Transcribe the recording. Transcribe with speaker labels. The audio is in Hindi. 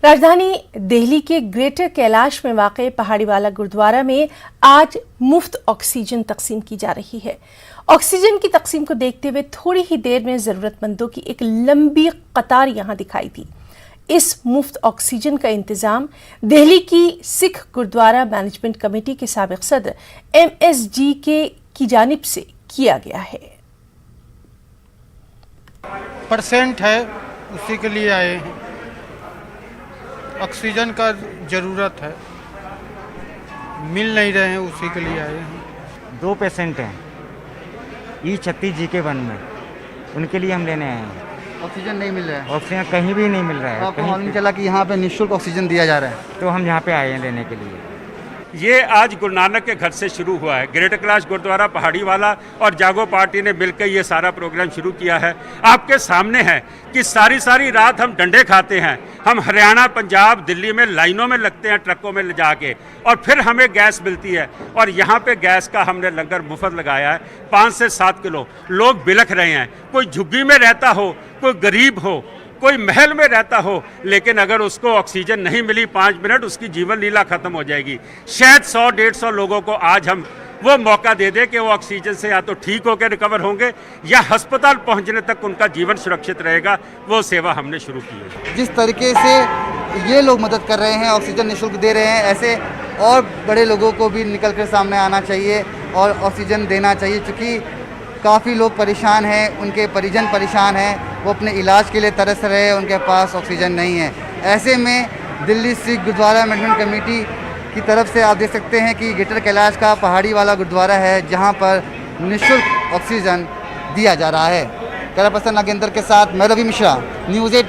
Speaker 1: राजधानी दिल्ली के ग्रेटर कैलाश में वाक़ पहाड़ीवाला गुरुद्वारा में आज मुफ्त ऑक्सीजन तकसीम की जा रही है। ऑक्सीजन की तकसीम को देखते हुए थोड़ी ही देर में ज़रूरतमंदों की एक लंबी कतार यहां दिखाई दी। इस मुफ्त ऑक्सीजन का इंतज़ाम दिल्ली की सिख गुरुद्वारा मैनेजमेंट कमेटी के साबिक़ सदर MSG की जानिब से किया गया है।
Speaker 2: परसेंट है, उसी के लिए आए हैं। ऑक्सीजन का ज़रूरत है, मिल नहीं रहे हैं, उसी के लिए आए हैं।
Speaker 3: 2 पेशेंट हैं E36 GK1 में, उनके लिए हम लेने आए हैं।
Speaker 4: ऑक्सीजन नहीं मिल रहा है?
Speaker 3: ऑक्सीजन कहीं भी नहीं मिल रहा है।
Speaker 4: तो आपको मालूम चला कि यहाँ पे निःशुल्क ऑक्सीजन दिया जा रहा है?
Speaker 3: तो हम यहाँ पे आए हैं लेने के लिए।
Speaker 5: ये आज गुरु नानक के घर से शुरू हुआ है। ग्रेटर कैलाश गुरुद्वारा पहाड़ीवाला और जागो पार्टी ने मिलकर ये सारा प्रोग्राम शुरू किया है। आपके सामने है कि सारी रात हम डंडे खाते हैं, हम हरियाणा, पंजाब, दिल्ली में लाइनों में लगते हैं ट्रकों में ले जाके, और फिर हमें गैस मिलती है। और यहाँ पे गैस का हमने लंगर मुफ्त लगाया है। 5 से 7 किलो। लोग बिलख रहे हैं, कोई झुग्गी में रहता हो, कोई गरीब हो, कोई महल में रहता हो, लेकिन अगर उसको ऑक्सीजन नहीं मिली 5 मिनट, उसकी जीवन लीला खत्म हो जाएगी। शायद 100-150 लोगों को आज हम वो मौका दे दें कि वो ऑक्सीजन से या तो ठीक होकर रिकवर होंगे या अस्पताल पहुंचने तक उनका जीवन सुरक्षित रहेगा। वो सेवा हमने शुरू की है।
Speaker 4: जिस तरीके से ये लोग मदद कर रहे हैं, ऑक्सीजन निःशुल्क दे रहे हैं, ऐसे और बड़े लोगों को भी निकल कर सामने आना चाहिए और ऑक्सीजन देना चाहिए, क्योंकि काफ़ी लोग परेशान हैं, उनके परिजन परेशान हैं, वो अपने इलाज के लिए तरस रहे हैं, उनके पास ऑक्सीजन नहीं है। ऐसे में दिल्ली सिख गुरुद्वारा मैनेजमेंट कमेटी की तरफ से आप देख सकते हैं कि ग्रेटर कैलाश का पहाड़ीवाला गुरुद्वारा है, जहां पर निःशुल्क ऑक्सीजन दिया जा रहा है। कैमरा पर्सन नागेंद्र के साथ मैं रवि मिश्रा, न्यूज़ 18।